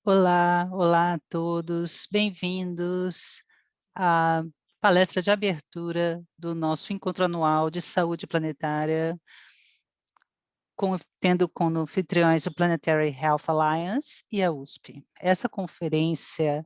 Olá, olá a todos, bem-vindos à palestra de abertura do nosso encontro anual de saúde planetária, tendo como anfitriões o Planetary Health Alliance e a USP. Essa conferência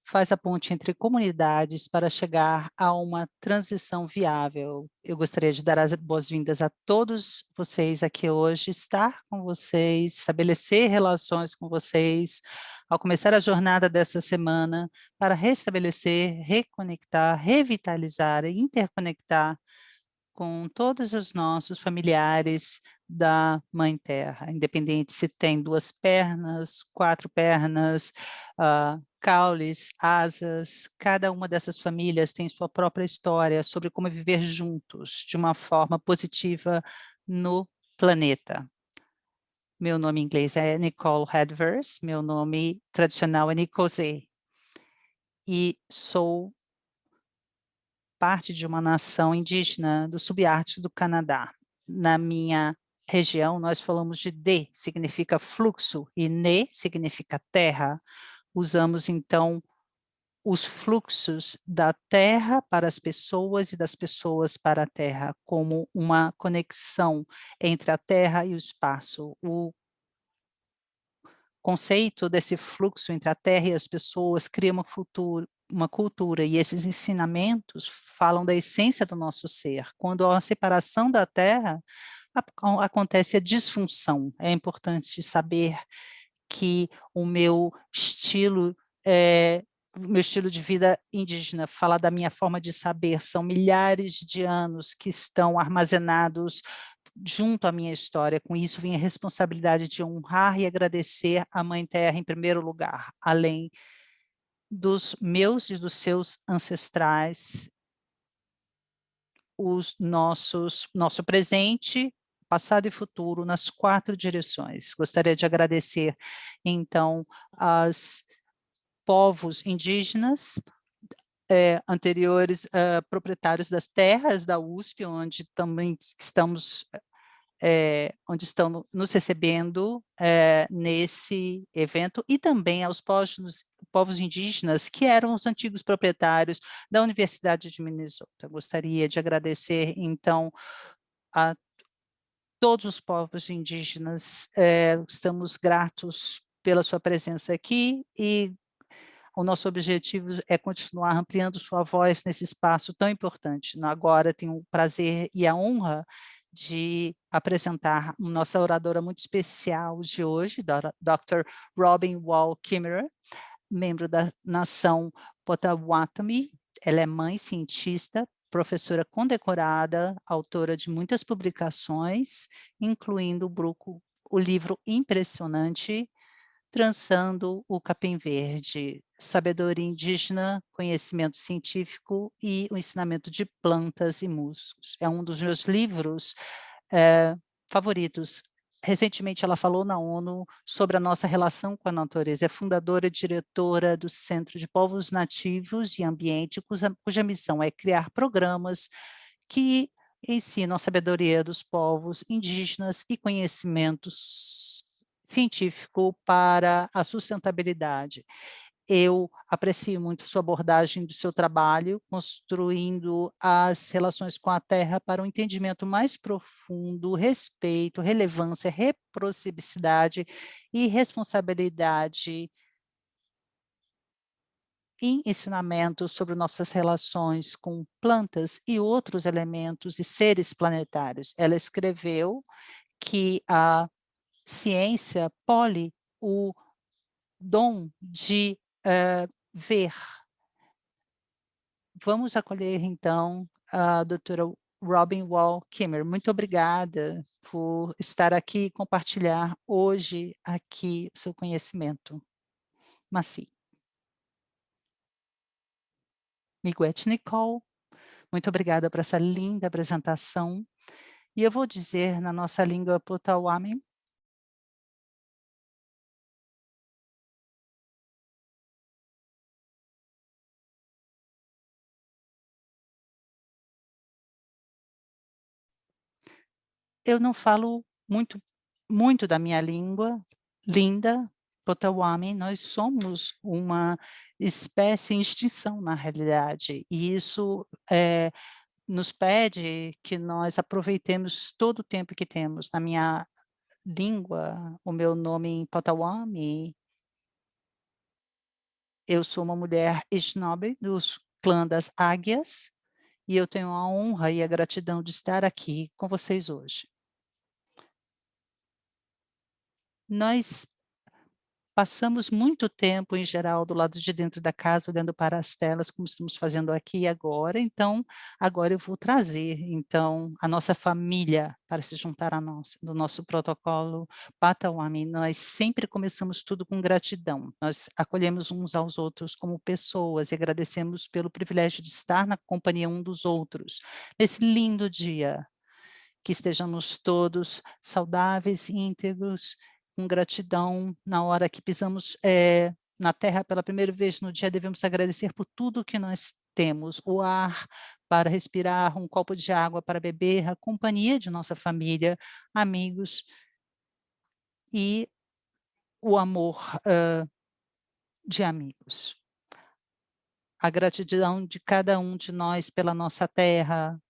faz a ponte entre comunidades para chegar a uma transição viável. Eu gostaria de dar as boas-vindas a todos vocês aqui hoje, estar com vocês, estabelecer relações com vocês, ao começar a jornada dessa semana, para restabelecer, reconectar, revitalizar e interconectar com todos os nossos familiares da Mãe Terra, independente se tem 2 pernas, 4 pernas, caules, asas, cada uma dessas famílias tem sua própria história sobre como viver juntos, de uma forma positiva no planeta. Meu nome em inglês é Nicole Hedvers, meu nome tradicional é Nikose, e sou parte de uma nação indígena do subártico do Canadá. Na minha região, nós falamos de D, significa fluxo, e Ne significa terra. Usamos, então, os fluxos da terra para as pessoas e das pessoas para a terra, como uma conexão entre a terra e o espaço. O conceito desse fluxo entre a terra e as pessoas cria uma cultura, e esses ensinamentos falam da essência do nosso ser. Quando há a separação da terra, acontece a disfunção. É importante saber que o meu estilo de vida indígena, falar da minha forma de saber, são milhares de anos que estão armazenados junto à minha história. Com isso vem a responsabilidade de honrar e agradecer a Mãe Terra em primeiro lugar, além dos meus e dos seus ancestrais, nosso presente, passado e futuro, nas 4 direções. Gostaria de agradecer, então, aos povos indígenas, anteriores proprietários das terras da USP, onde também estamos onde estão nos recebendo nesse evento, e também aos povos indígenas, que eram os antigos proprietários da Universidade de Minnesota. Gostaria de agradecer, então, a todos os povos indígenas, estamos gratos pela sua presença aqui, e o nosso objetivo é continuar ampliando sua voz nesse espaço tão importante. Agora tenho o prazer e a honra de apresentar nossa oradora muito especial de hoje, Dr. Robin Wall Kimmerer, membro da nação Potawatomi. Ela é mãe cientista, professora condecorada, autora de muitas publicações, incluindo o livro impressionante Trançando o Capim Verde, Sabedoria Indígena, Conhecimento Científico e o Ensinamento de Plantas e Músicos. É um dos meus livros favoritos. Recentemente ela falou na ONU sobre a nossa relação com a natureza. É fundadora e diretora do Centro de Povos Nativos e Ambiente, cuja missão é criar programas que ensinam a sabedoria dos povos indígenas e conhecimentos científico para a sustentabilidade. Eu aprecio muito sua abordagem do seu trabalho, construindo as relações com a Terra para um entendimento mais profundo, respeito, relevância, reciprocidade e responsabilidade em ensinamentos sobre nossas relações com plantas e outros elementos e seres planetários. Ela escreveu que a ciência poli o dom de ver. Vamos acolher, então, a doutora Robin Wall Kimmerer. Muito obrigada por estar aqui e compartilhar hoje aqui o seu conhecimento. Maci. Miigwech Nicole, muito obrigada por essa linda apresentação. E eu vou dizer na nossa língua Potawatomi. Eu não falo muito da minha língua linda, Potawatomi, nós somos uma espécie em extinção, na realidade, e isso, nos pede que nós aproveitemos todo o tempo que temos. Na minha língua, o meu nome em Potawatomi, eu sou uma mulher Snobe, dos clã das águias, e eu tenho a honra e a gratidão de estar aqui com vocês hoje. Nós passamos muito tempo, em geral, do lado de dentro da casa, olhando para as telas, como estamos fazendo aqui e agora, então, agora eu vou trazer, então, a nossa família para se juntar a nós, no nosso protocolo Potawatomi. Nós sempre começamos tudo com gratidão, nós acolhemos uns aos outros como pessoas e agradecemos pelo privilégio de estar na companhia um dos outros, nesse lindo dia. Que estejamos todos saudáveis, íntegros, com gratidão na hora que pisamos, na terra pela primeira vez no dia, devemos agradecer por tudo que nós temos, o ar para respirar, um copo de água para beber, a companhia de nossa família, amigos e o amor, de amigos. A gratidão de cada um de nós pela nossa terra,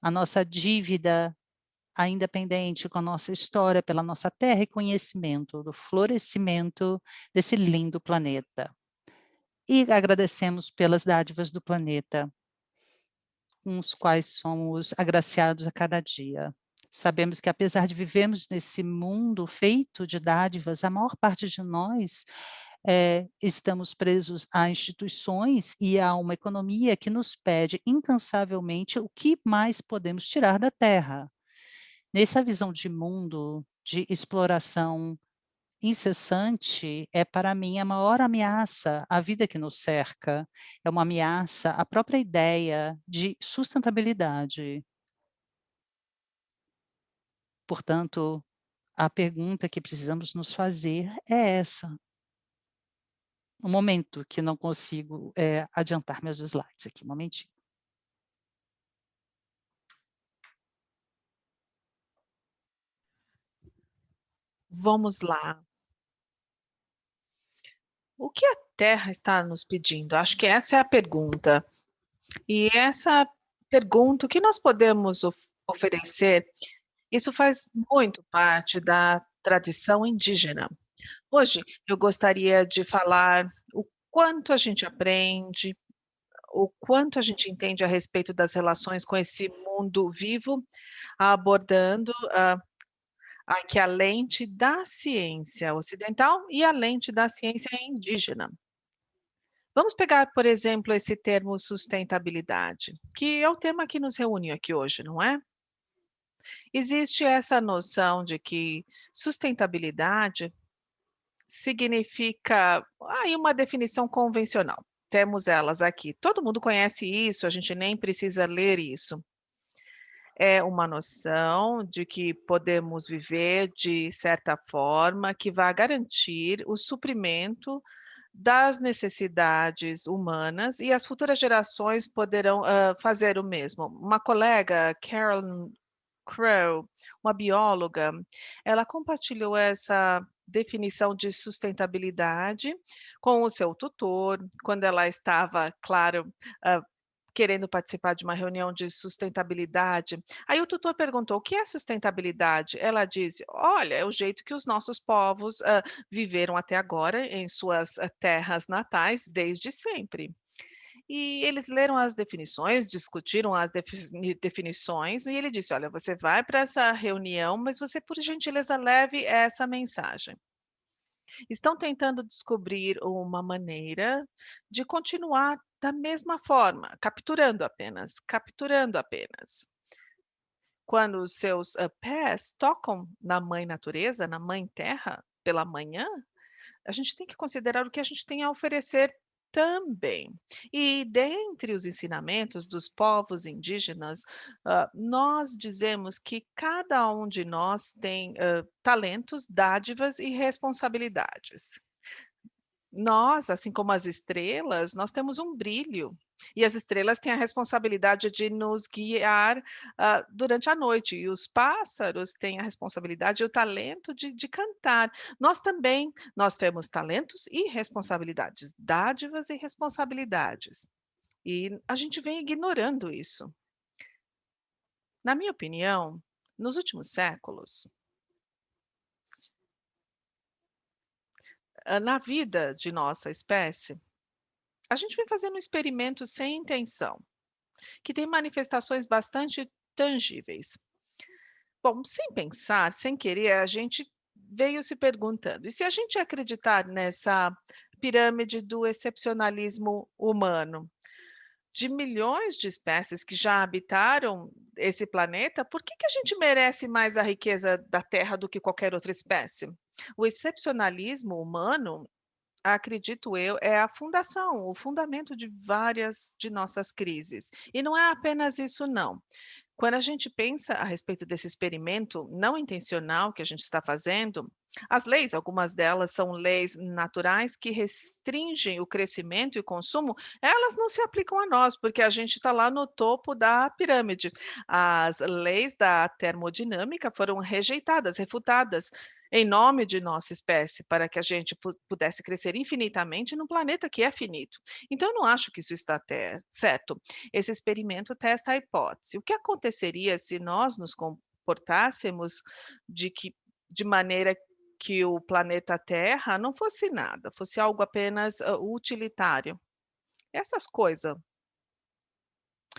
a nossa dívida ainda pendente com a nossa história, pela nossa terra e conhecimento do florescimento desse lindo planeta. E agradecemos pelas dádivas do planeta, com os quais somos agraciados a cada dia. Sabemos que apesar de vivermos nesse mundo feito de dádivas, a maior parte de nós estamos presos a instituições e a uma economia que nos pede incansavelmente o que mais podemos tirar da terra. Nessa visão de mundo, de exploração incessante, é para mim a maior ameaça à vida que nos cerca, é uma ameaça à própria ideia de sustentabilidade. Portanto, a pergunta que precisamos nos fazer é essa. Um momento que não consigo, adiantar meus slides aqui, um momentinho. Vamos lá. O que a Terra está nos pedindo? Acho que essa é a pergunta. E essa pergunta, o que nós podemos oferecer, isso faz muito parte da tradição indígena. Hoje eu gostaria de falar o quanto a gente aprende, o quanto a gente entende a respeito das relações com esse mundo vivo, abordando aqui a lente da ciência ocidental e a lente da ciência indígena. Vamos pegar, por exemplo, esse termo sustentabilidade, que é o tema que nos reúne aqui hoje, não é? Existe essa noção de que sustentabilidade significa aí uma definição convencional. Temos elas aqui. Todo mundo conhece isso, a gente nem precisa ler isso. É uma noção de que podemos viver de certa forma que vai garantir o suprimento das necessidades humanas e as futuras gerações poderão, fazer o mesmo. Uma colega, Carolyn Crow, uma bióloga, ela compartilhou essa definição de sustentabilidade com o seu tutor, quando ela estava, claro, querendo participar de uma reunião de sustentabilidade. Aí o tutor perguntou: "O que é sustentabilidade?" Ela disse: "Olha, é o jeito que os nossos povos, viveram até agora em suas, terras natais desde sempre." E eles leram as definições, discutiram as definições, e ele disse: "Olha, você vai para essa reunião, mas você, por gentileza, leve essa mensagem. Estão tentando descobrir uma maneira de continuar da mesma forma, capturando apenas. Quando os seus pés tocam na mãe natureza, na mãe terra, pela manhã, a gente tem que considerar o que a gente tem a oferecer também. E dentre os ensinamentos dos povos indígenas, nós dizemos que cada um de nós tem talentos, dádivas e responsabilidades. Nós, assim como as estrelas, nós temos um brilho. E as estrelas têm a responsabilidade de nos guiar, durante a noite, e os pássaros têm a responsabilidade e o talento de cantar. Nós também, nós temos talentos e responsabilidades, dádivas e responsabilidades. E a gente vem ignorando isso. Na minha opinião, nos últimos séculos, na vida de nossa espécie, a gente vem fazendo um experimento sem intenção, que tem manifestações bastante tangíveis. Bom, sem pensar, sem querer, a gente veio se perguntando: e se a gente acreditar nessa pirâmide do excepcionalismo humano, de milhões de espécies que já habitaram esse planeta, por que a gente merece mais a riqueza da Terra do que qualquer outra espécie? O excepcionalismo humano, acredito eu, é a fundação, o fundamento de várias de nossas crises. E não é apenas isso, não. Quando a gente pensa a respeito desse experimento não intencional que a gente está fazendo, as leis, algumas delas são leis naturais que restringem o crescimento e o consumo, elas não se aplicam a nós, porque a gente está lá no topo da pirâmide. As leis da termodinâmica foram rejeitadas, refutadas, em nome de nossa espécie, para que a gente pudesse crescer infinitamente num planeta que é finito. Então, eu não acho que isso está até certo. Esse experimento testa a hipótese. O que aconteceria se nós nos comportássemos de maneira que o planeta Terra não fosse nada, fosse algo apenas utilitário? Essas coisas,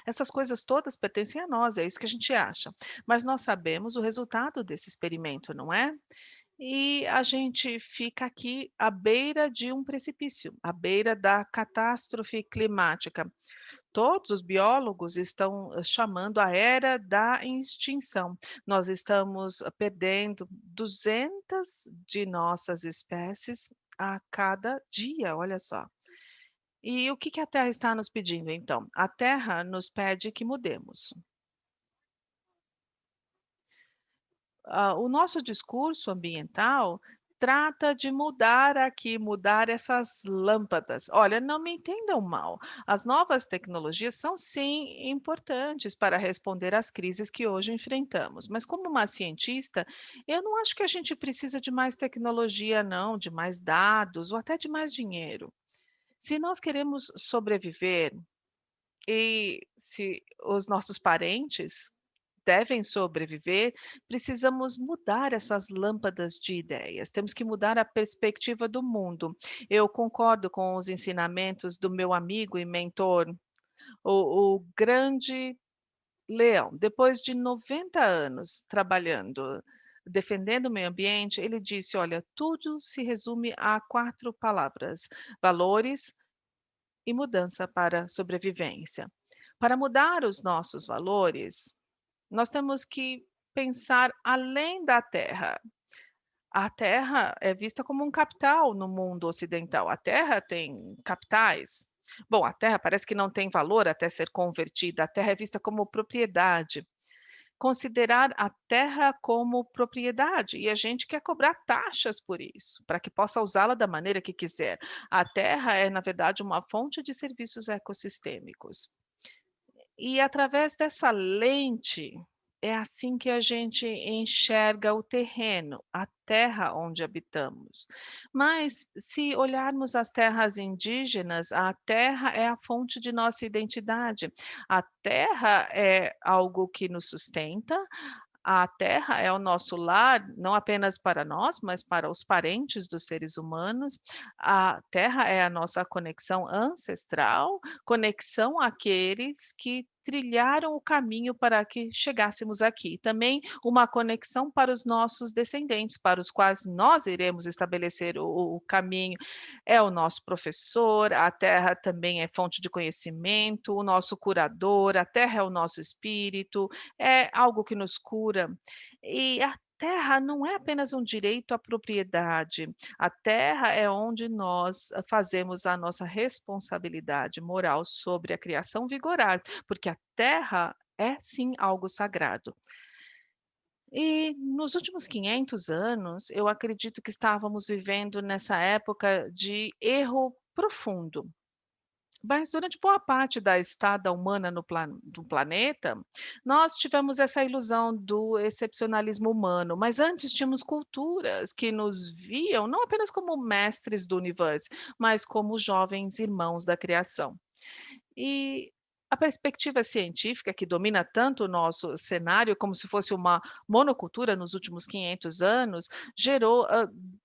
essas coisas todas pertencem a nós, é isso que a gente acha. Mas nós sabemos o resultado desse experimento, não é? E a gente fica aqui à beira de um precipício, à beira da catástrofe climática. Todos os biólogos estão chamando a era da extinção. Nós estamos perdendo 200 de nossas espécies a cada dia, olha só. E o que que a Terra está nos pedindo, então? A Terra nos pede que mudemos. O nosso discurso ambiental trata de mudar aqui, mudar essas lâmpadas. Olha, não me entendam mal. As novas tecnologias são sim importantes para responder às crises que hoje enfrentamos. Mas como uma cientista, eu não acho que a gente precisa de mais tecnologia, não, de mais dados ou até de mais dinheiro. Se nós queremos sobreviver e se os nossos parentes devem sobreviver, precisamos mudar essas lâmpadas de ideias, temos que mudar a perspectiva do mundo. Eu concordo com os ensinamentos do meu amigo e mentor, o grande Leão. Depois de 90 anos trabalhando, defendendo o meio ambiente, ele disse: "Olha, tudo se resume a 4 palavras: valores e mudança para sobrevivência". Para mudar os nossos valores, nós temos que pensar além da Terra. A Terra é vista como um capital no mundo ocidental. A Terra tem capitais. Bom, a Terra parece que não tem valor até ser convertida. A Terra é vista como propriedade. Considerar a terra como propriedade e a gente quer cobrar taxas por isso, para que possa usá-la da maneira que quiser. A terra é, na verdade, uma fonte de serviços ecossistêmicos. E através dessa lente, é assim que a gente enxerga o terreno, a terra onde habitamos. Mas se olharmos as terras indígenas, a terra é a fonte de nossa identidade. A terra é algo que nos sustenta, a Terra é o nosso lar, não apenas para nós, mas para os parentes dos seres humanos. A Terra é a nossa conexão ancestral, conexão àqueles que trilharam o caminho para que chegássemos aqui. Também uma conexão para os nossos descendentes, para os quais nós iremos estabelecer o caminho. É o nosso professor, a Terra também é fonte de conhecimento, o nosso curador, a Terra é o nosso espírito, é algo que nos cura. E a terra não é apenas um direito à propriedade, a terra é onde nós fazemos a nossa responsabilidade moral sobre a criação vigorar, porque a terra é sim algo sagrado. E nos últimos 500 anos, eu acredito que estávamos vivendo nessa época de erro profundo. Mas durante boa parte da estada humana no planeta, nós tivemos essa ilusão do excepcionalismo humano, mas antes tínhamos culturas que nos viam não apenas como mestres do universo, mas como jovens irmãos da criação. E a perspectiva científica que domina tanto o nosso cenário, como se fosse uma monocultura nos últimos 500 anos, gerou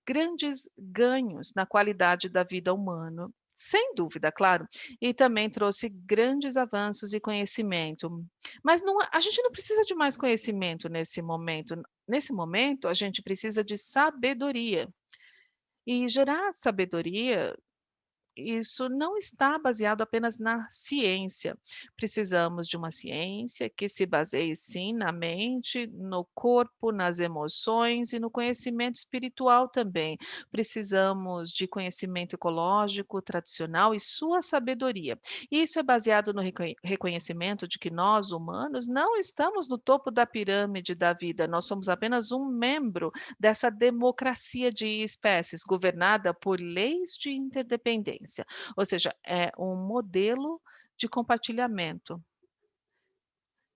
grandes ganhos na qualidade da vida humana. Sem dúvida, claro, e também trouxe grandes avanços e conhecimento. Mas a gente não precisa de mais conhecimento nesse momento. Nesse momento, a gente precisa de sabedoria. E gerar sabedoria isso não está baseado apenas na ciência. Precisamos de uma ciência que se baseie sim na mente, no corpo, nas emoções e no conhecimento espiritual também. Precisamos de conhecimento ecológico, tradicional e sua sabedoria. Isso é baseado no reconhecimento de que nós, humanos, não estamos no topo da pirâmide da vida, nós somos apenas um membro dessa democracia de espécies governada por leis de interdependência, ou seja, é um modelo de compartilhamento.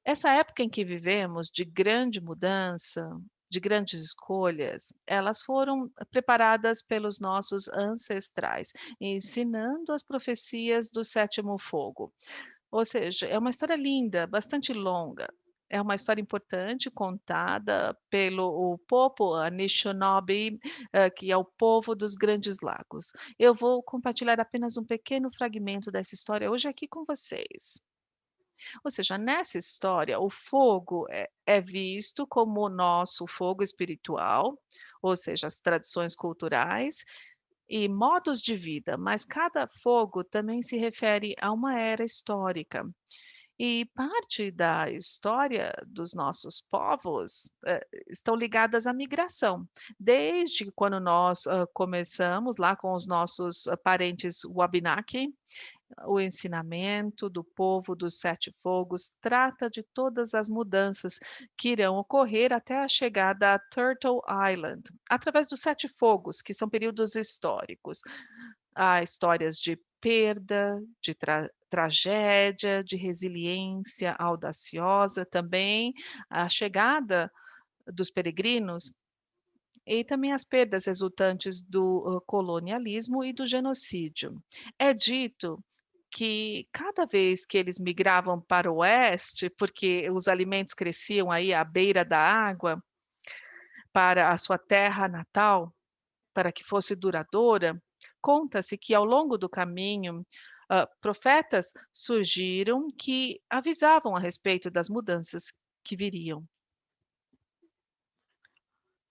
Essa época em que vivemos, de grande mudança, de grandes escolhas, elas foram preparadas pelos nossos ancestrais, ensinando as profecias do sétimo fogo. Ou seja, é uma história linda, bastante longa. É uma história importante contada pelo o povo Anishinaabe, que é o povo dos Grandes Lagos. Eu vou compartilhar apenas um pequeno fragmento dessa história hoje aqui com vocês. Ou seja, nessa história, o fogo é visto como o nosso fogo espiritual, ou seja, as tradições culturais, e modos de vida, mas cada fogo também se refere a uma era histórica. E parte da história dos nossos povos estão ligadas à migração. Desde quando nós começamos lá com os nossos parentes Wabanaki, o ensinamento do povo dos Sete Fogos trata de todas as mudanças que irão ocorrer até a chegada a Turtle Island, através dos Sete Fogos, que são períodos históricos. Há histórias de perda, de tragédia, de resiliência audaciosa também, a chegada dos peregrinos e também as perdas resultantes do colonialismo e do genocídio. É dito que cada vez que eles migravam para o oeste, porque os alimentos cresciam aí à beira da água, para a sua terra natal, para que fosse duradoura, conta-se que ao longo do caminho, profetas surgiram que avisavam a respeito das mudanças que viriam.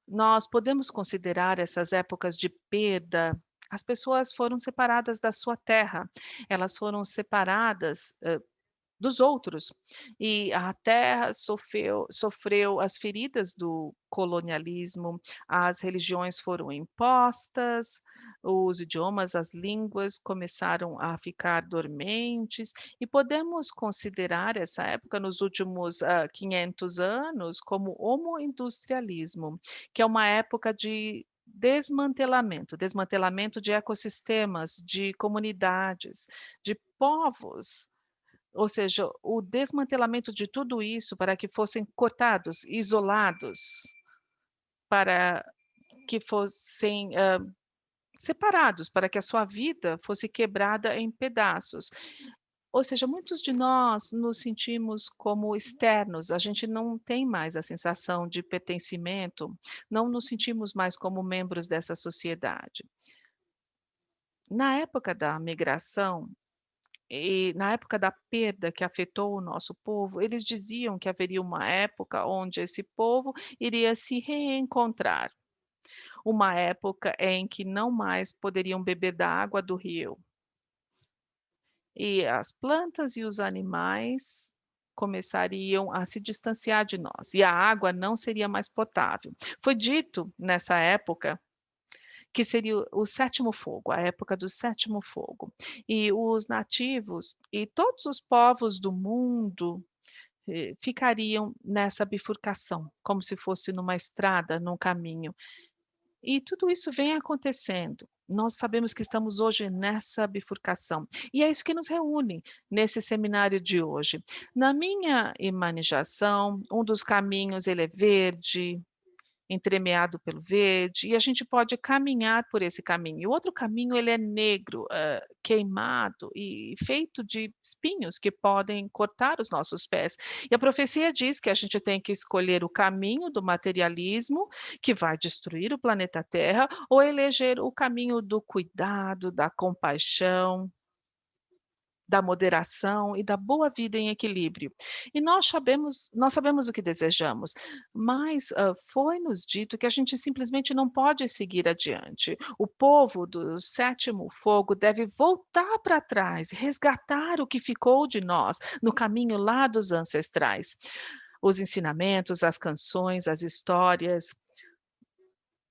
Nós podemos considerar essas épocas de perda. As pessoas foram separadas da sua terra, elas foram separadas dos outros. E a terra sofreu as feridas do colonialismo, as religiões foram impostas, os idiomas, as línguas começaram a ficar dormentes, e podemos considerar essa época nos últimos 500 anos como homo-industrialismo, que é uma época de desmantelamento de ecossistemas, de comunidades, de povos, ou seja, o desmantelamento de tudo isso para que fossem cortados, isolados, para que fossem, separados, para que a sua vida fosse quebrada em pedaços. Ou seja, muitos de nós nos sentimos como externos, a gente não tem mais a sensação de pertencimento, não nos sentimos mais como membros dessa sociedade. Na época da migração, e na época da perda que afetou o nosso povo, eles diziam que haveria uma época onde esse povo iria se reencontrar, uma época em que não mais poderiam beber da água do rio, e as plantas e os animais começariam a se distanciar de nós, e a água não seria mais potável. Foi dito nessa época que seria o sétimo fogo, a época do sétimo fogo. E os nativos e todos os povos do mundo ficariam nessa bifurcação, como se fosse numa estrada, num caminho. E tudo isso vem acontecendo. Nós sabemos que estamos hoje nessa bifurcação. E é isso que nos reúne nesse seminário de hoje. Na minha imanização, um dos caminhos ele é verde, entremeado pelo verde, e a gente pode caminhar por esse caminho. E o outro caminho ele é negro, queimado e feito de espinhos que podem cortar os nossos pés. E a profecia diz que a gente tem que escolher o caminho do materialismo, que vai destruir o planeta Terra, ou eleger o caminho do cuidado, da compaixão, da moderação e da boa vida em equilíbrio. E nós sabemos o que desejamos, mas, foi-nos dito que a gente simplesmente não pode seguir adiante. O povo do sétimo fogo deve voltar para trás, resgatar o que ficou de nós, no caminho lá dos ancestrais. Os ensinamentos, as canções, as histórias,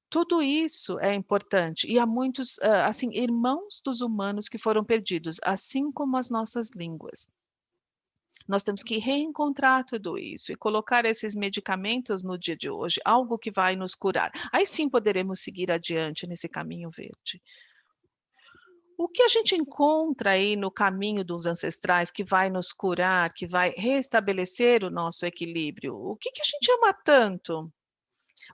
tudo isso é importante e há muitos, assim, irmãos dos humanos que foram perdidos, assim como as nossas línguas. Nós temos que reencontrar tudo isso e colocar esses medicamentos no dia de hoje, algo que vai nos curar. Aí sim poderemos seguir adiante nesse caminho verde. O que a gente encontra aí no caminho dos ancestrais que vai nos curar, que vai restabelecer o nosso equilíbrio? O que que a gente ama tanto?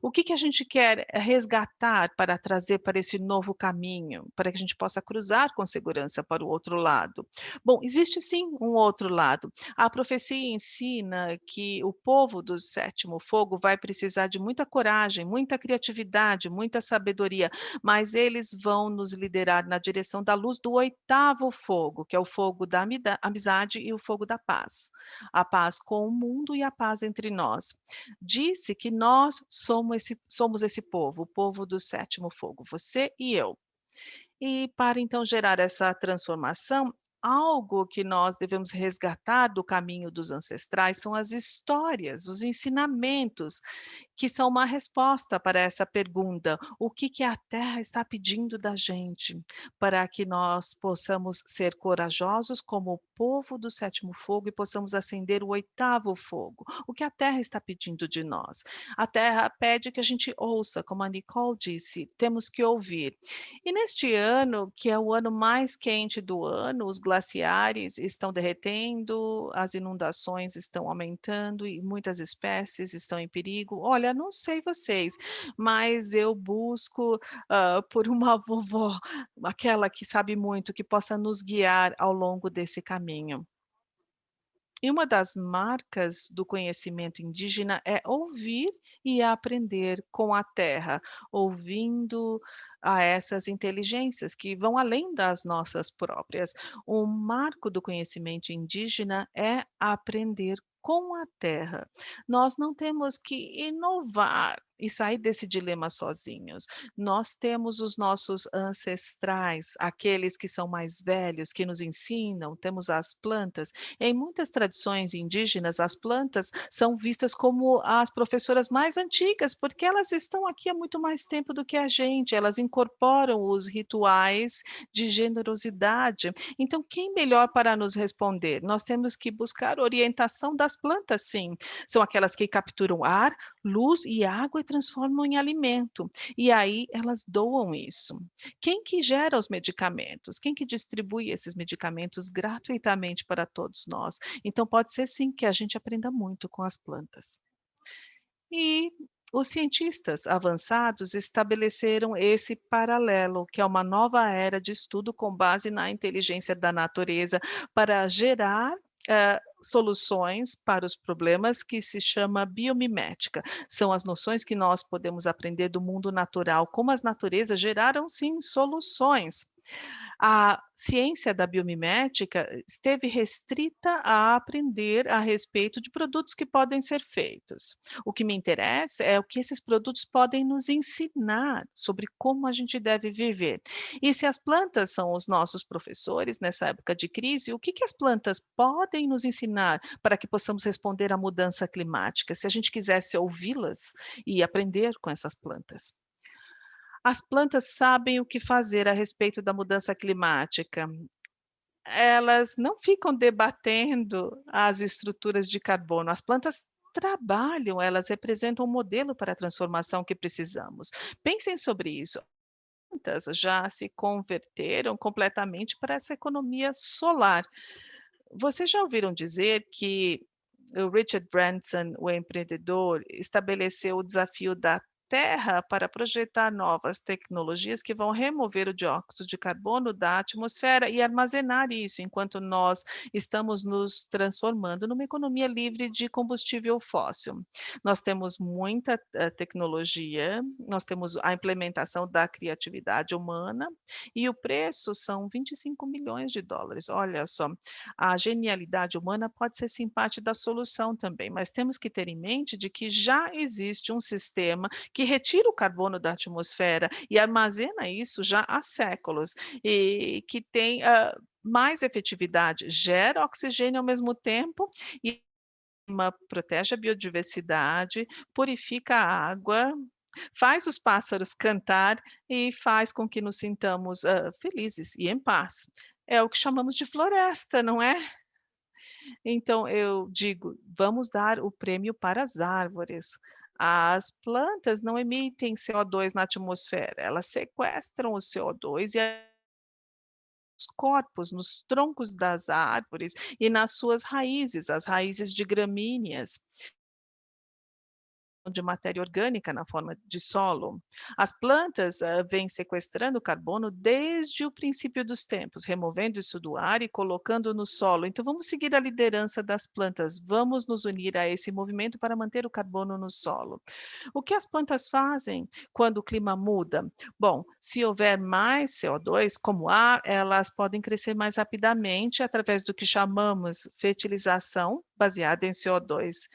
O que que a gente quer resgatar para trazer para esse novo caminho, para que a gente possa cruzar com segurança para o outro lado? Bom, existe sim um outro lado. A profecia ensina que o povo do sétimo fogo vai precisar de muita coragem, muita criatividade, muita sabedoria, mas eles vão nos liderar na direção da luz do oitavo fogo, que é o fogo da amizade e o fogo da paz. A paz com o mundo e a paz entre nós. Disse que nós somos esse povo, o povo do sétimo fogo, você e eu. E para então gerar essa transformação, algo que nós devemos resgatar do caminho dos ancestrais são as histórias, os ensinamentos, que são uma resposta para essa pergunta: o que que a Terra está pedindo da gente? Para que nós possamos ser corajosos como o povo do sétimo fogo e possamos acender o oitavo fogo. O que a Terra está pedindo de nós? A Terra pede que a gente ouça, como a Nicole disse, temos que ouvir. E neste ano, que é o ano mais quente do ano, os glaciares estão derretendo, as inundações estão aumentando e muitas espécies estão em perigo. Olha, não sei vocês, mas eu busco, por uma vovó, aquela que sabe muito, que possa nos guiar ao longo desse caminho. E uma das marcas do conhecimento indígena é ouvir e aprender com a terra, ouvindo a essas inteligências que vão além das nossas próprias. Um marco do conhecimento indígena é aprender com a terra. Nós não temos que inovar e sair desse dilema sozinhos. Nós temos os nossos ancestrais, aqueles que são mais velhos, que nos ensinam, temos as plantas. Em muitas tradições indígenas, as plantas são vistas como as professoras mais antigas, porque elas estão aqui há muito mais tempo do que a gente, elas incorporam os rituais de generosidade. Então, quem melhor para nos responder? Nós temos que buscar orientação das plantas, sim. São aquelas que capturam ar, luz e água e transformam em alimento. E aí elas doam isso. Quem que gera os medicamentos? Quem que distribui esses medicamentos gratuitamente para todos nós? Então pode ser sim que a gente aprenda muito com as plantas. E os cientistas avançados estabeleceram esse paralelo, que é uma nova era de estudo com base na inteligência da natureza, para gerar soluções para os problemas que se chama biomimética. São as noções que nós podemos aprender do mundo natural, como as naturezas geraram sim soluções. A ciência da biomimética esteve restrita a aprender a respeito de produtos que podem ser feitos. O que me interessa é o que esses produtos podem nos ensinar sobre como a gente deve viver. E se as plantas são os nossos professores nessa época de crise, o que que as plantas podem nos ensinar para que possamos responder à mudança climática, se a gente quisesse ouvi-las e aprender com essas plantas? As plantas sabem o que fazer a respeito da mudança climática. Elas não ficam debatendo as estruturas de carbono. As plantas trabalham, elas representam um modelo para a transformação que precisamos. Pensem sobre isso. Muitas já se converteram completamente para essa economia solar. Vocês já ouviram dizer que o Richard Branson, o empreendedor, estabeleceu o desafio da Terra para projetar novas tecnologias que vão remover o dióxido de carbono da atmosfera e armazenar isso, enquanto nós estamos nos transformando numa economia livre de combustível fóssil. Nós temos muita tecnologia, nós temos a implementação da criatividade humana e o preço são 25 milhões de dólares. Olha só, a genialidade humana pode ser sim parte da solução também, mas temos que ter em mente de que já existe um sistema que retira o carbono da atmosfera e armazena isso já há séculos e que tem mais efetividade, gera oxigênio ao mesmo tempo e protege a biodiversidade, purifica a água, faz os pássaros cantar e faz com que nos sintamos felizes e em paz. É o que chamamos de floresta, não é? Então eu digo, vamos dar o prêmio para as árvores. As plantas não emitem CO2 na atmosfera, elas sequestram o CO2 e os corpos nos troncos das árvores e nas suas raízes, as raízes de gramíneas de matéria orgânica na forma de solo. As plantas vêm sequestrando carbono desde o princípio dos tempos, removendo isso do ar e colocando no solo. Então, vamos seguir a liderança das plantas, vamos nos unir a esse movimento para manter o carbono no solo. O que as plantas fazem quando o clima muda? Bom, se houver mais CO2, como ar, elas podem crescer mais rapidamente através do que chamamos fertilização baseada em CO2.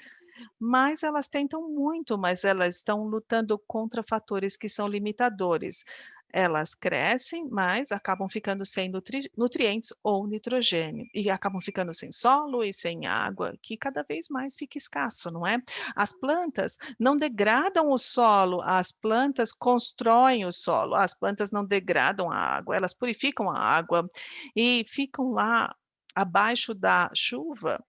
Mas elas tentam muito, mas elas estão lutando contra fatores que são limitadores. Elas crescem, mas acabam ficando sem nutrientes ou nitrogênio, e acabam ficando sem solo e sem água, que cada vez mais fica escasso, não é? As plantas não degradam o solo, as plantas constroem o solo, as plantas não degradam a água, elas purificam a água e ficam lá abaixo da chuva.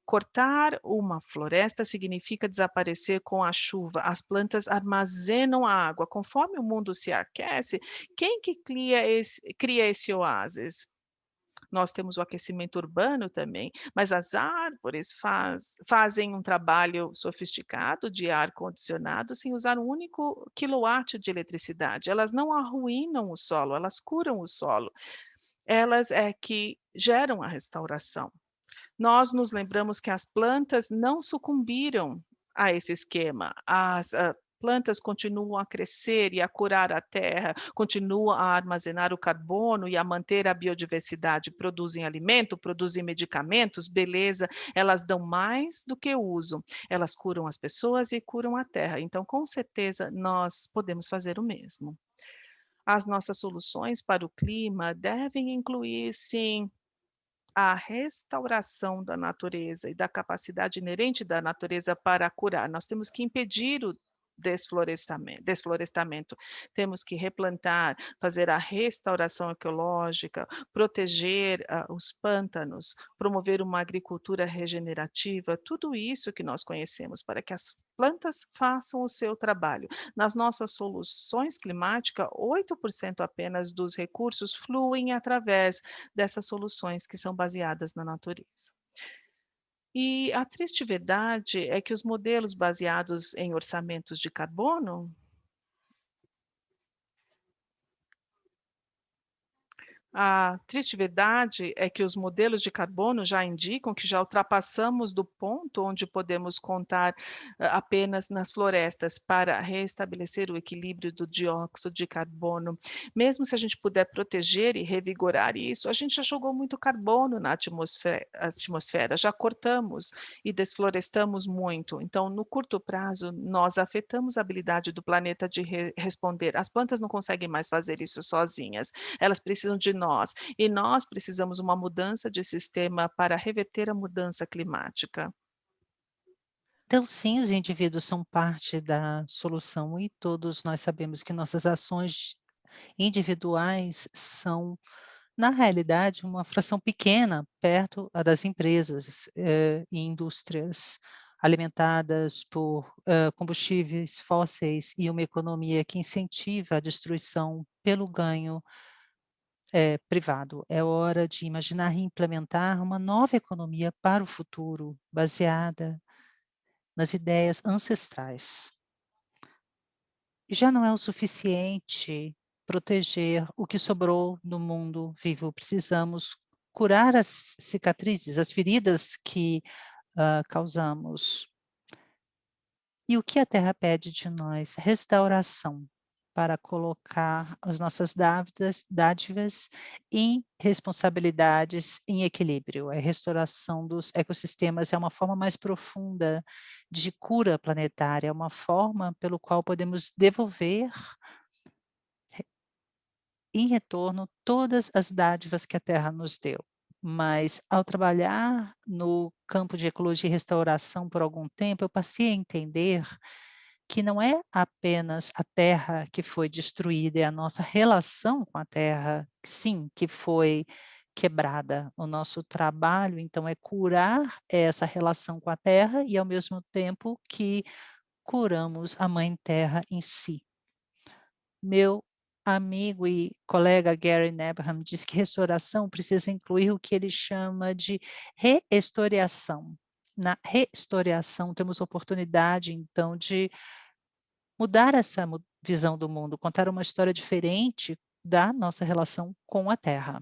Cortar uma floresta significa desaparecer com a chuva. As plantas armazenam a água. Conforme o mundo se aquece, quem que cria esse oásis? Nós temos o aquecimento urbano também, mas as árvores fazem um trabalho sofisticado de ar-condicionado sem usar um único quilowatt de eletricidade. Elas não arruinam o solo, elas curam o solo. Elas é que geram a restauração. Nós nos lembramos que as plantas não sucumbiram a esse esquema. As plantas continuam a crescer e a curar a terra, continuam a armazenar o carbono e a manter a biodiversidade, produzem alimento, produzem medicamentos, beleza, elas dão mais do que usam. Elas curam as pessoas e curam a terra. Então, com certeza, nós podemos fazer o mesmo. As nossas soluções para o clima devem incluir, sim, a restauração da natureza e da capacidade inerente da natureza para curar. Nós temos que impedir o desflorestamento. Temos que replantar, fazer a restauração ecológica, proteger os pântanos, promover uma agricultura regenerativa, tudo isso que nós conhecemos para que as plantas façam o seu trabalho. Nas nossas soluções climáticas, 8% apenas dos recursos fluem através dessas soluções que são baseadas na natureza. E a triste verdade é que os modelos baseados em orçamentos de carbono. A triste verdade é que os modelos de carbono já indicam que já ultrapassamos do ponto onde podemos contar apenas nas florestas para restabelecer o equilíbrio do dióxido de carbono. Mesmo se a gente puder proteger e revigorar isso, a gente já jogou muito carbono na atmosfera, já cortamos e desflorestamos muito. Então, no curto prazo, nós afetamos a habilidade do planeta de responder. As plantas não conseguem mais fazer isso sozinhas, elas precisam de nós, e nós precisamos uma mudança de sistema para reverter a mudança climática. Então, sim, os indivíduos são parte da solução e todos nós sabemos que nossas ações individuais são Na realidade, uma fração pequena perto a das empresas, e indústrias alimentadas por, combustíveis fósseis e uma economia que incentiva a destruição pelo ganho, privado. É hora de imaginar e implementar uma nova economia para o futuro, baseada nas ideias ancestrais. Já não é o suficiente proteger o que sobrou no mundo vivo, precisamos curar as cicatrizes, as feridas que, causamos. E o que a terra pede de nós? Restauração, para colocar as nossas dádivas e responsabilidades em equilíbrio. A restauração dos ecossistemas é uma forma mais profunda de cura planetária, é uma forma pelo qual podemos devolver em retorno todas as dádivas que a terra nos deu. Mas ao trabalhar no campo de ecologia e restauração por algum tempo, eu passei a entender que não é apenas a terra que foi destruída, é a nossa relação com a terra, sim, que foi quebrada. O nosso trabalho, então, é curar essa relação com a terra e, ao mesmo tempo, que curamos a mãe terra em si. Meu amigo e colega Gary Nebraham diz que restauração precisa incluir o que ele chama de rehistoriação. Na rehistoriação, temos oportunidade, então, de mudar essa visão do mundo, contar uma história diferente da nossa relação com a Terra.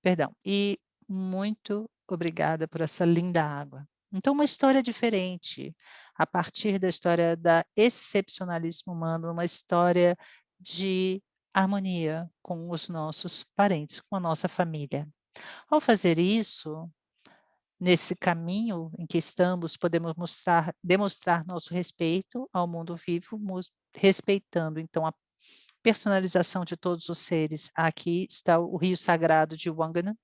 Perdão. E muito obrigada por essa linda água. Então, uma história diferente, a partir da história da excepcionalismo humano, uma história de harmonia com os nossos parentes, com a nossa família. Ao fazer isso, nesse caminho em que estamos, podemos demonstrar nosso respeito ao mundo vivo, respeitando, então, a personalização de todos os seres. Aqui está o rio sagrado de Wanganui.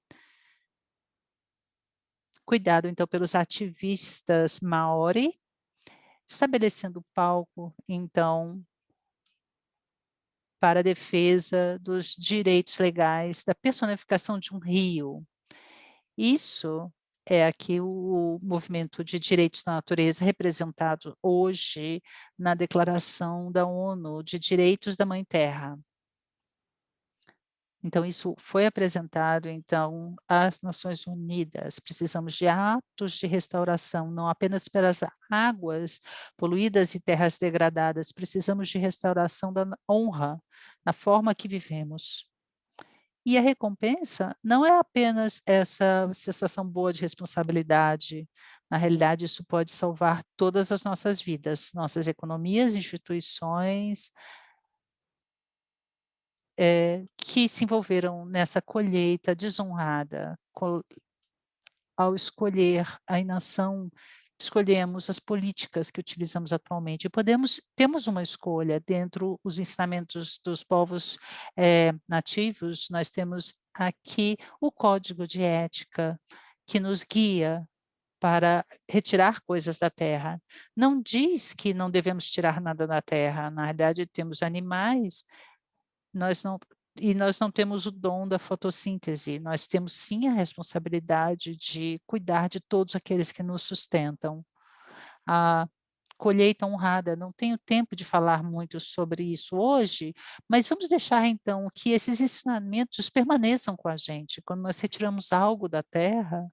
Cuidado, então, pelos ativistas Maori, estabelecendo palco, então, para a defesa dos direitos legais, da personificação de um rio. Isso é aqui o movimento de direitos da natureza representado hoje na Declaração da ONU de Direitos da Mãe Terra. Então isso foi apresentado, então, às Nações Unidas. Precisamos de atos de restauração, não apenas pelas águas poluídas e terras degradadas, precisamos de restauração da honra, na forma que vivemos. E a recompensa não é apenas essa sensação boa de responsabilidade, na realidade isso pode salvar todas as nossas vidas, nossas economias, instituições, que se envolveram nessa colheita desonrada, ao escolher a inação, escolhemos as políticas que utilizamos atualmente. E temos uma escolha dentro os ensinamentos dos povos, nativos, nós temos aqui o código de ética que nos guia para retirar coisas da terra. Não diz que não devemos tirar nada da terra, na realidade temos animais, nós não nós não temos o dom da fotossíntese, nós temos sim a responsabilidade de cuidar de todos aqueles que nos sustentam. A colheita honrada, não tenho tempo de falar muito sobre isso hoje, mas vamos deixar então que esses ensinamentos permaneçam com a gente. Quando nós retiramos algo da terra,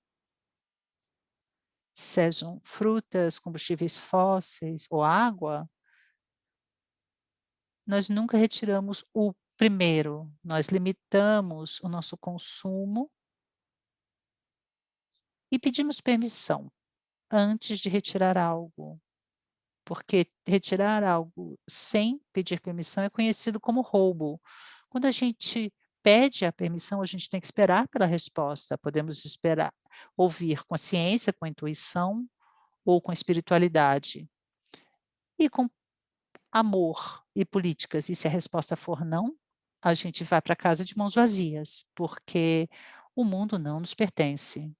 sejam frutas, combustíveis fósseis ou água, nós nunca retiramos o primeiro, nós limitamos o nosso consumo e pedimos permissão antes de retirar algo, porque retirar algo sem pedir permissão é conhecido como roubo. Quando a gente pede a permissão, a gente tem que esperar pela resposta, podemos esperar, ouvir com a ciência, com a intuição ou com a espiritualidade. E com amor e políticas, e se a resposta for não, a gente vai para casa de mãos vazias, porque o mundo não nos pertence.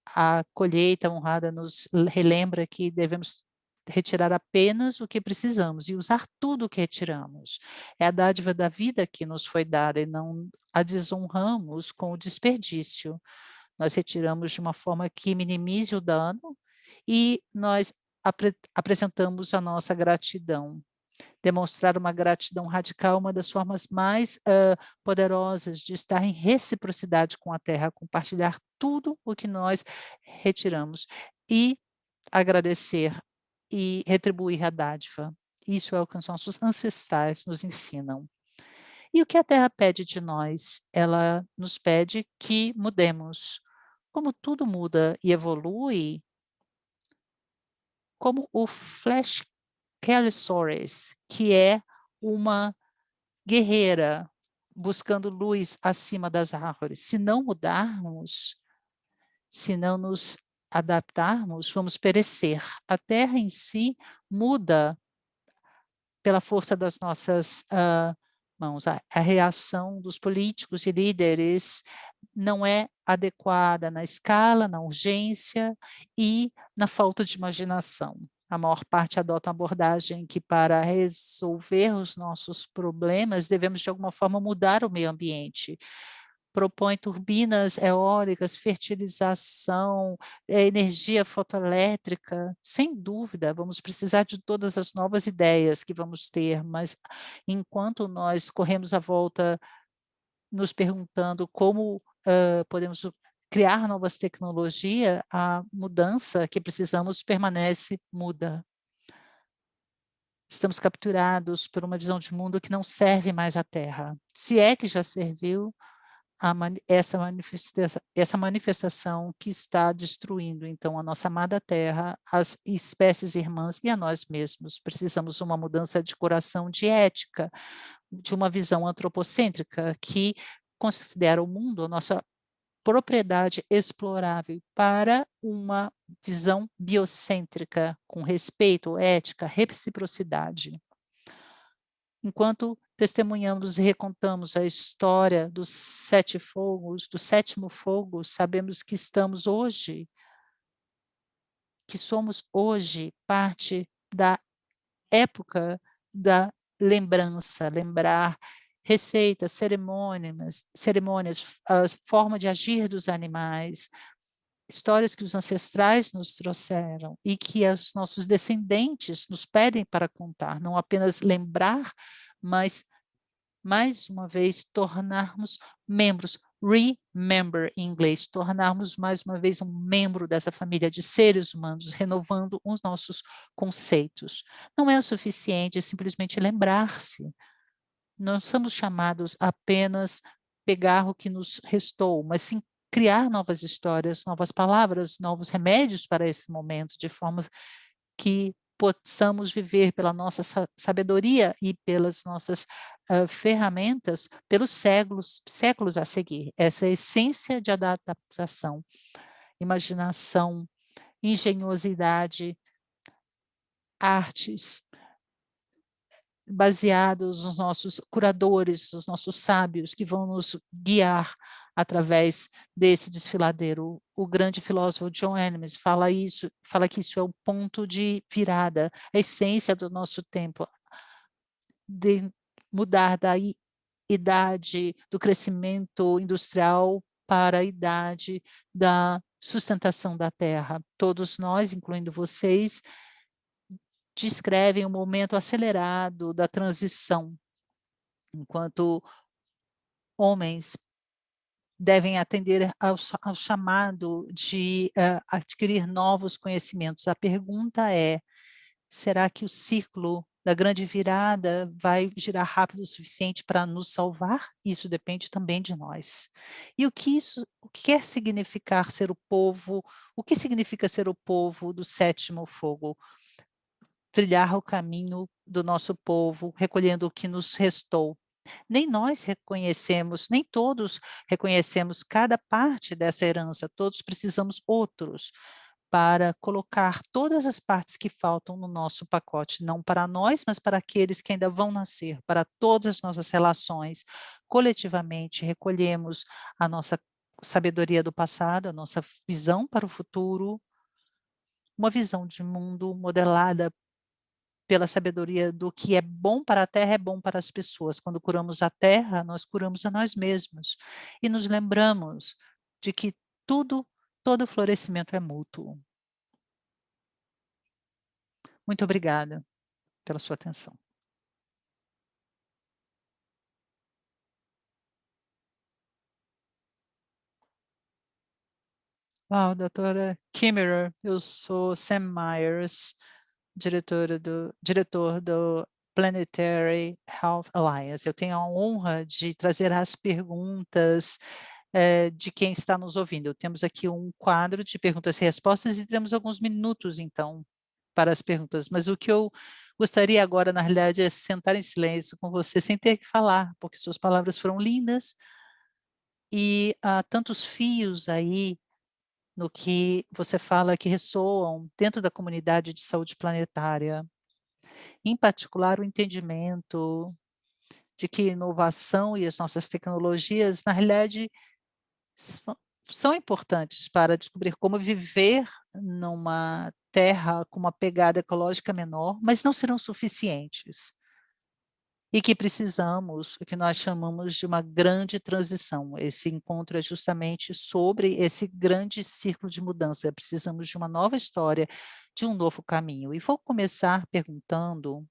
A colheita honrada nos relembra que devemos retirar apenas o que precisamos e usar tudo o que retiramos. É a dádiva da vida que nos foi dada e não a desonramos com o desperdício. Nós retiramos de uma forma que minimize o dano e nós apresentamos a nossa gratidão. Demonstrar uma gratidão radical é uma das formas mais poderosas de estar em reciprocidade com a terra, compartilhar tudo o que nós retiramos e agradecer e retribuir a dádiva. Isso é o que os nossos ancestrais nos ensinam. E o que a terra pede de nós? Ela nos pede que mudemos. Como tudo muda e evolui, como o Flash Kellysaurus, que é uma guerreira buscando luz acima das árvores. Se não mudarmos, se não nos adaptarmos, vamos perecer. A terra em si muda pela força das nossas mãos. A reação dos políticos e líderes não é adequada na escala, na urgência e na falta de imaginação. A maior parte adota uma abordagem que, para resolver os nossos problemas, devemos, de alguma forma, mudar o meio ambiente. Propõe turbinas eólicas, fertilização, energia fotoelétrica. Sem dúvida, vamos precisar de todas as novas ideias que vamos ter, mas enquanto nós corremos a volta nos perguntando como podemos criar novas tecnologias, a mudança que precisamos permanece muda. Estamos capturados por uma visão de mundo que não serve mais à Terra. Se é que já serviu, essa manifestação que está destruindo, então, a nossa amada Terra, as espécies irmãs e a nós mesmos. Precisamos de uma mudança de coração, de ética, de uma visão antropocêntrica que considera o mundo a nossa propriedade explorável para uma visão biocêntrica, com respeito, ética, reciprocidade. Enquanto testemunhamos e recontamos a história dos 7 fogos, do 7º fogo, sabemos que somos hoje parte da época da lembrança, lembrar receitas, cerimônias, a forma de agir dos animais, histórias que os ancestrais nos trouxeram e que os nossos descendentes nos pedem para contar, não apenas lembrar, mas, mais uma vez, tornarmos membros, remember em inglês, tornarmos mais uma vez um membro dessa família de seres humanos, renovando os nossos conceitos. Não é o suficiente simplesmente lembrar-se. Não somos chamados a apenas pegar o que nos restou, mas sim criar novas histórias, novas palavras, novos remédios para esse momento, de forma que possamos viver pela nossa sabedoria e pelas nossas ferramentas pelos séculos a seguir. Essa é a essência de adaptação, imaginação, engenhosidade, artes, baseados nos nossos curadores, nos nossos sábios, que vão nos guiar através desse desfiladeiro. O grande filósofo John Adams fala que isso é o ponto de virada, a essência do nosso tempo, de mudar da idade do crescimento industrial para a idade da sustentação da terra. Todos nós, incluindo vocês, descrevem o momento acelerado da transição, enquanto homens devem atender ao chamado de adquirir novos conhecimentos. A pergunta é: será que o ciclo da grande virada vai girar rápido o suficiente para nos salvar? Isso depende também de nós. E o que quer significar ser o povo? O que significa ser o povo do 7º fogo? Trilhar o caminho do nosso povo, recolhendo o que nos restou. Nem nós reconhecemos, nem todos reconhecemos cada parte dessa herança, todos precisamos outros para colocar todas as partes que faltam no nosso pacote, não para nós, mas para aqueles que ainda vão nascer, para todas as nossas relações. Coletivamente, recolhemos a nossa sabedoria do passado, a nossa visão para o futuro, uma visão de mundo modelada pela sabedoria do que é bom para a terra, é bom para as pessoas. Quando curamos a terra, nós curamos a nós mesmos e nos lembramos de que tudo todo florescimento é mútuo. Muito obrigada pela sua atenção. Uau, doutora Kimmerer, eu sou Sam Myers, diretor do Planetary Health Alliance. Eu tenho a honra de trazer as perguntas, de quem está nos ouvindo. Temos aqui um quadro de perguntas e respostas e temos alguns minutos, então, para as perguntas. Mas o que eu gostaria agora, na realidade, é sentar em silêncio com você, sem ter que falar, porque suas palavras foram lindas e há tantos fios aí no que você fala que ressoam dentro da comunidade de saúde planetária, em particular o entendimento de que inovação e as nossas tecnologias, na realidade, sã são importantes para descobrir como viver numa terra com uma pegada ecológica menor, mas não serão suficientes. E que precisamos, o que nós chamamos de uma grande transição. Esse encontro é justamente sobre esse grande círculo de mudança. Precisamos de uma nova história, de um novo caminho. E vou começar perguntando,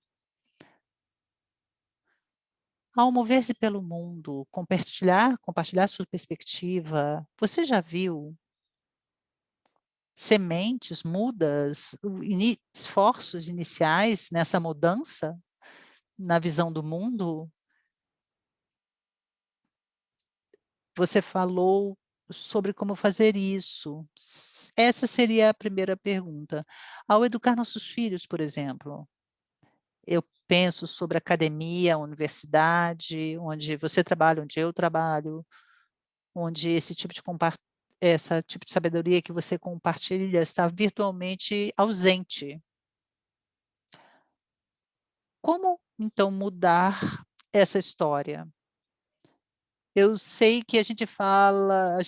ao mover-se pelo mundo, compartilhar sua perspectiva, você já viu sementes, mudas, esforços iniciais nessa mudança, na visão do mundo? Você falou sobre como fazer isso. Essa seria a primeira pergunta. Ao educar nossos filhos, por exemplo, eu penso sobre academia, universidade, onde você trabalha, onde eu trabalho, onde esse tipo de essa tipo de sabedoria que você compartilha está virtualmente ausente. Como, então, mudar essa história? Eu sei que a gente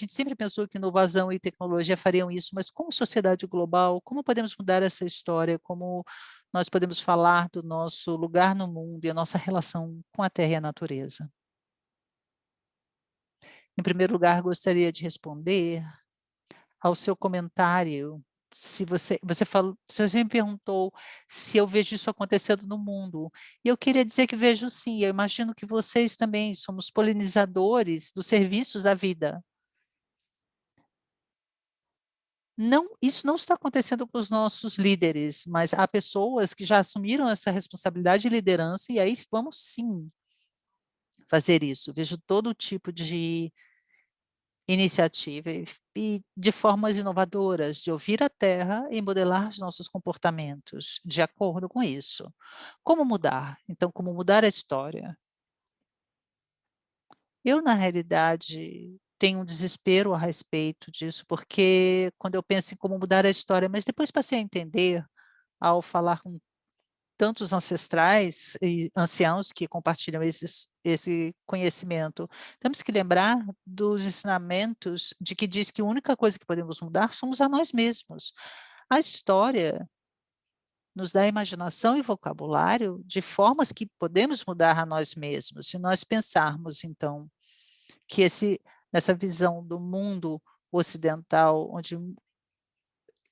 sempre pensou que inovação e tecnologia fariam isso, mas como sociedade global, como podemos mudar essa história? Como nós podemos falar do nosso lugar no mundo e a nossa relação com a terra e a natureza? Em primeiro lugar, gostaria de responder ao seu comentário, se você me perguntou se eu vejo isso acontecendo no mundo, e eu queria dizer que vejo sim, eu imagino que vocês também somos polinizadores dos serviços da vida. Não, isso não está acontecendo com os nossos líderes, mas há pessoas que já assumiram essa responsabilidade de liderança e aí vamos sim fazer isso. Vejo todo tipo de iniciativa e de formas inovadoras de ouvir a terra e modelar os nossos comportamentos de acordo com isso. Como mudar? Então, como mudar a história? Eu, na realidade, tenho um desespero a respeito disso, porque quando eu penso em como mudar a história, mas depois passei a entender, ao falar com tantos ancestrais e anciãos que compartilham esse conhecimento, temos que lembrar dos ensinamentos de que diz que a única coisa que podemos mudar somos a nós mesmos. A história nos dá imaginação e vocabulário de formas que podemos mudar a nós mesmos. Se nós pensarmos, então, que nessa visão do mundo ocidental,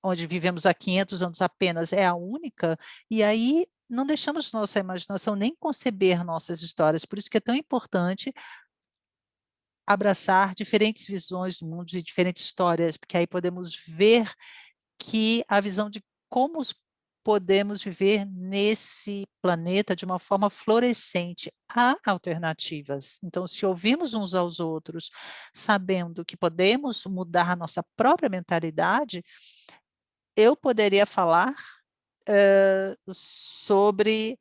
onde vivemos há 500 anos apenas, é a única, e aí não deixamos nossa imaginação nem conceber nossas histórias, por isso que é tão importante abraçar diferentes visões do mundo e diferentes histórias, porque aí podemos ver que a visão de como podemos viver nesse planeta de uma forma florescente. Há alternativas. Então, se ouvirmos uns aos outros, sabendo que podemos mudar a nossa própria mentalidade, eu poderia falar, sobre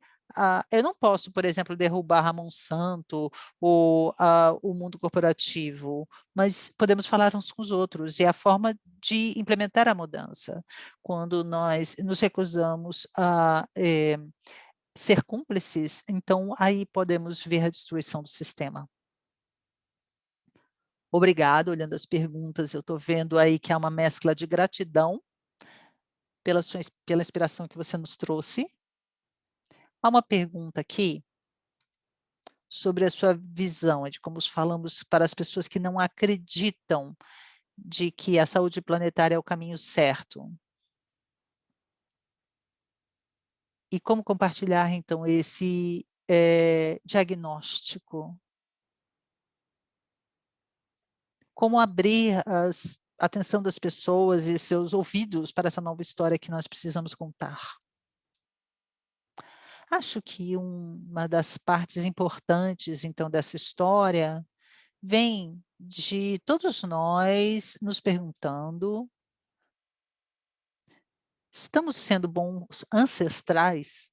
eu não posso, por exemplo, derrubar a Monsanto ou o mundo corporativo, mas podemos falar uns com os outros, e a forma de implementar a mudança. Quando nós nos recusamos a, ser cúmplices, então aí podemos ver a destruição do sistema. Obrigado, olhando as perguntas, eu estou vendo aí que há uma mescla de gratidão pela inspiração que você nos trouxe. Há uma pergunta aqui sobre a sua visão, de como falamos para as pessoas que não acreditam de que a saúde planetária é o caminho certo. E como compartilhar então esse, diagnóstico? Como abrir a atenção das pessoas e seus ouvidos para essa nova história que nós precisamos contar? Acho que uma das partes importantes, então, dessa história, vem de todos nós nos perguntando: "Estamos sendo bons ancestrais?".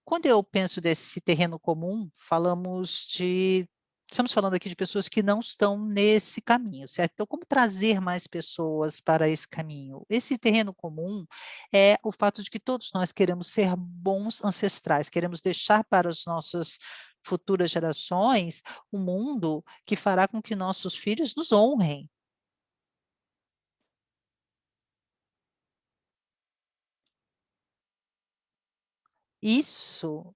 Quando eu penso desse terreno comum, estamos falando aqui de pessoas que não estão nesse caminho, certo? Então, como trazer mais pessoas para esse caminho? Esse terreno comum é o fato de que todos nós queremos ser bons ancestrais, queremos deixar para as nossas futuras gerações um mundo que fará com que nossos filhos nos honrem. Isso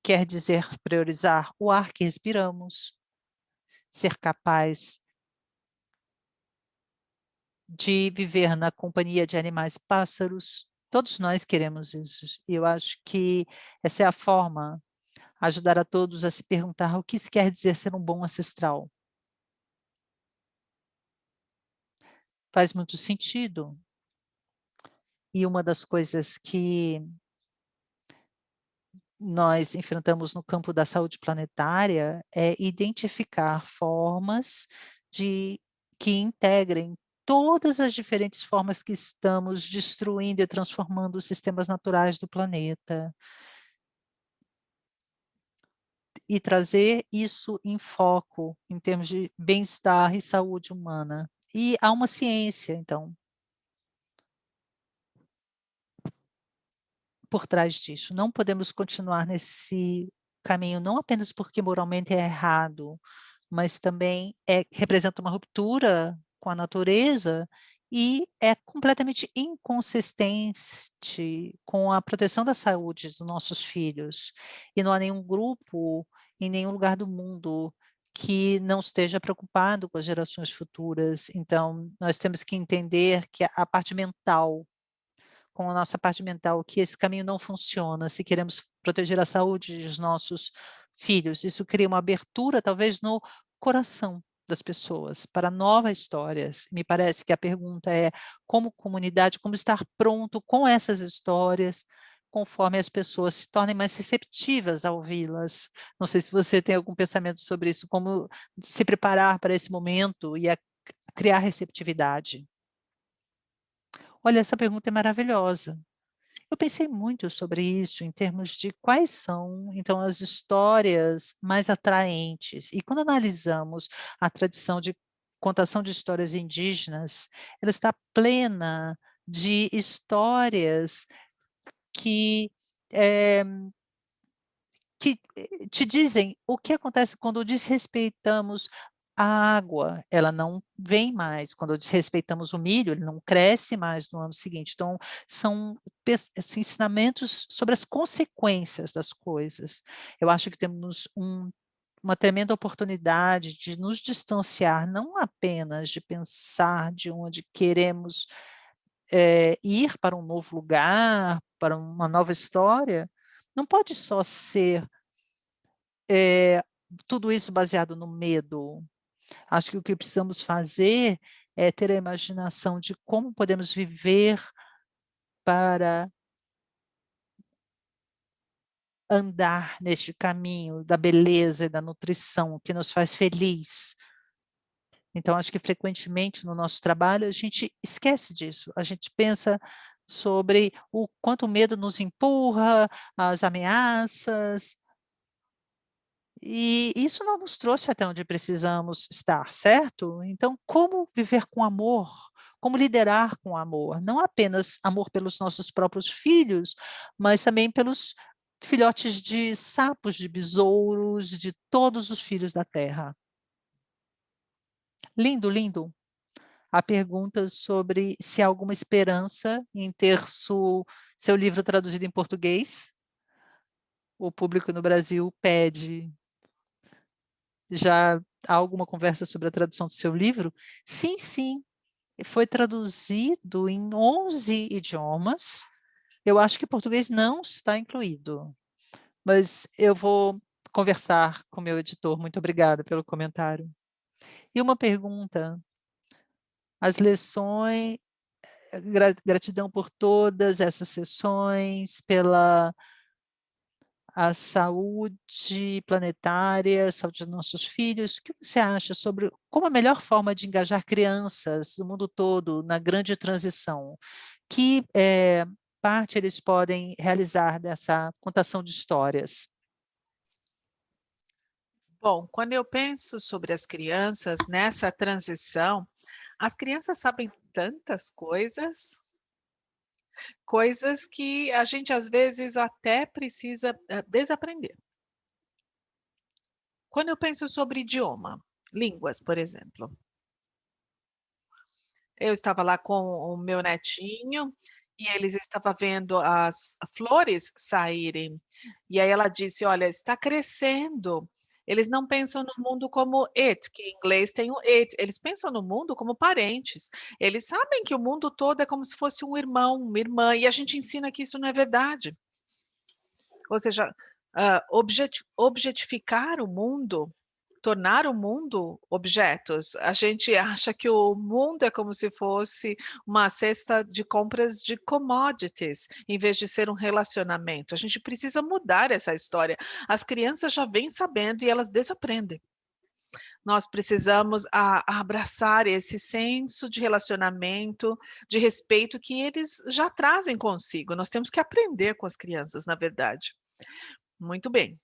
quer dizer priorizar o ar que respiramos, ser capaz de viver na companhia de animais e pássaros. Todos nós queremos isso. E eu acho que essa é a forma, ajudar a todos a se perguntar o que isso quer dizer ser um bom ancestral. Faz muito sentido. E uma das coisas que nós enfrentamos no campo da saúde planetária é identificar formas de que integrem todas as diferentes formas que estamos destruindo e transformando os sistemas naturais do planeta. E trazer isso em foco, em termos de bem-estar e saúde humana. E há uma ciência, então, por trás disso. Não podemos continuar nesse caminho, não apenas porque moralmente é errado, mas também representa uma ruptura com a natureza e é completamente inconsistente com a proteção da saúde dos nossos filhos. E não há nenhum grupo em nenhum lugar do mundo que não esteja preocupado com as gerações futuras. Então, nós temos que entender que a parte mental com a nossa parte mental, que esse caminho não funciona, se queremos proteger a saúde dos nossos filhos. Isso cria uma abertura, talvez, no coração das pessoas para novas histórias. Me parece que a pergunta é: como comunidade, como estar pronto com essas histórias, conforme as pessoas se tornem mais receptivas a ouvi-las. Não sei se você tem algum pensamento sobre isso, como se preparar para esse momento e criar receptividade. Olha, essa pergunta é maravilhosa. Eu pensei muito sobre isso em termos de quais são, então, as histórias mais atraentes. E quando analisamos a tradição de contação de histórias indígenas, ela está plena de histórias que, eh, te dizem o que acontece quando desrespeitamos a água, ela não vem mais, quando desrespeitamos o milho, ele não cresce mais no ano seguinte. Então, são assim, ensinamentos sobre as consequências das coisas. Eu acho que temos uma tremenda oportunidade de nos distanciar, não apenas de pensar de onde queremos, ir para um novo lugar, para uma nova história, não pode só ser tudo isso baseado no medo. Acho que o que precisamos fazer é ter a imaginação de como podemos viver para andar neste caminho da beleza e da nutrição que nos faz feliz. Então, acho que frequentemente no nosso trabalho a gente esquece disso, a gente pensa sobre o quanto o medo nos empurra, as ameaças, e isso não nos trouxe até onde precisamos estar, certo? Então, como viver com amor? Como liderar com amor? Não apenas amor pelos nossos próprios filhos, mas também pelos filhotes de sapos, de besouros, de todos os filhos da terra. Lindo, lindo. Há perguntas sobre se há alguma esperança em ter seu livro traduzido em português. O público no Brasil pede. Já há alguma conversa sobre a tradução do seu livro? Sim, sim, foi traduzido em 11 idiomas. Eu acho que português não está incluído, mas eu vou conversar com meu editor. Muito obrigada pelo comentário. E uma pergunta: as lições, gratidão por todas essas sessões, pela a saúde planetária, a saúde dos nossos filhos. O que você acha sobre como a melhor forma de engajar crianças do mundo todo na grande transição? Que parte eles podem realizar dessa contação de histórias? Bom, quando eu penso sobre as crianças nessa transição, as crianças sabem tantas coisas, coisas que a gente às vezes até precisa desaprender. Quando eu penso sobre idioma, línguas, por exemplo, eu estava lá com o meu netinho e eles estavam vendo as flores saírem. E aí ela disse: "Olha, está crescendo". Eles não pensam no mundo como it, que em inglês tem o it, eles pensam no mundo como parentes. Eles sabem que o mundo todo é como se fosse um irmão, uma irmã, e a gente ensina que isso não é verdade. Ou seja, objetificar o mundo, tornar o mundo objetos. A gente acha que o mundo é como se fosse uma cesta de compras de commodities, em vez de ser um relacionamento. A gente precisa mudar essa história. As crianças já vêm sabendo e elas desaprendem. Nós precisamos abraçar esse senso de relacionamento, de respeito que eles já trazem consigo. Nós temos que aprender com as crianças, na verdade. Muito bem.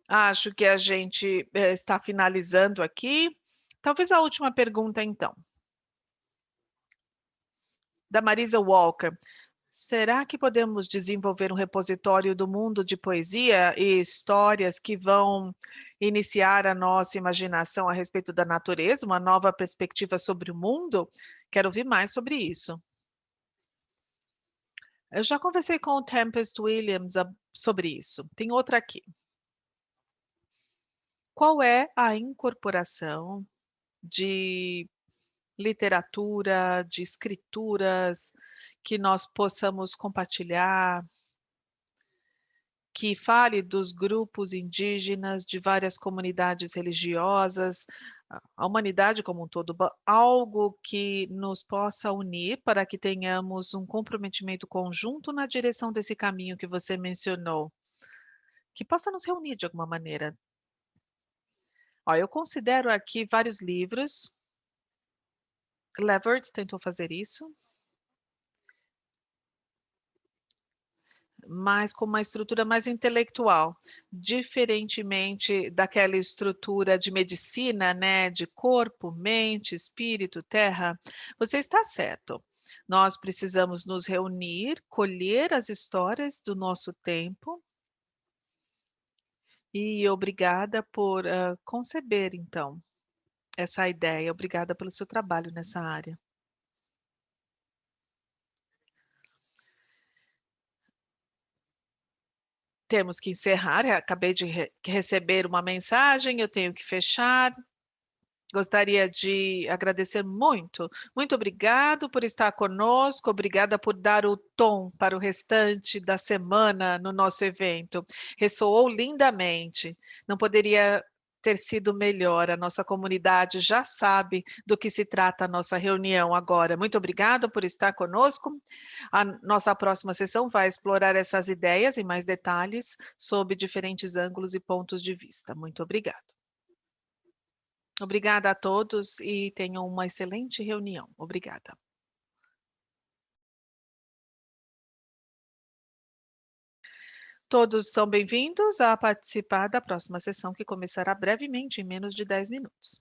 Acho que a gente, está finalizando aqui. Talvez a última pergunta então, da Marisa Walker. Será que podemos desenvolver um repositório do mundo de poesia e histórias que vão iniciar a nossa imaginação a respeito da natureza, uma nova perspectiva sobre o mundo? Quero ouvir mais sobre isso. Eu já conversei com o Tempest Williams sobre isso. Tem outra aqui. Qual é a incorporação de literatura, de escrituras que nós possamos compartilhar, que fale dos grupos indígenas, de várias comunidades religiosas, a humanidade como um todo, algo que nos possa unir para que tenhamos um comprometimento conjunto na direção desse caminho que você mencionou, que possa nos reunir de alguma maneira. Ó, eu considero aqui vários livros. Levert tentou fazer isso, mas com uma estrutura mais intelectual, diferentemente daquela estrutura de medicina, né, de corpo, mente, espírito, terra. Você está certo. Nós precisamos nos reunir, colher as histórias do nosso tempo. E obrigada por conceber, então, essa ideia. Obrigada pelo seu trabalho nessa área. Temos que encerrar, acabei de receber uma mensagem, eu tenho que fechar. Gostaria de agradecer muito. Muito obrigado por estar conosco, obrigada por dar o tom para o restante da semana no nosso evento. Ressoou lindamente. Não poderia ter sido melhor. A nossa comunidade já sabe do que se trata a nossa reunião agora. Muito obrigada por estar conosco. A nossa próxima sessão vai explorar essas ideias em mais detalhes, sob diferentes ângulos e pontos de vista. Muito obrigada. Obrigada a todos e tenham uma excelente reunião. Obrigada. Todos são bem-vindos a participar da próxima sessão, que começará brevemente, em menos de 10 minutos.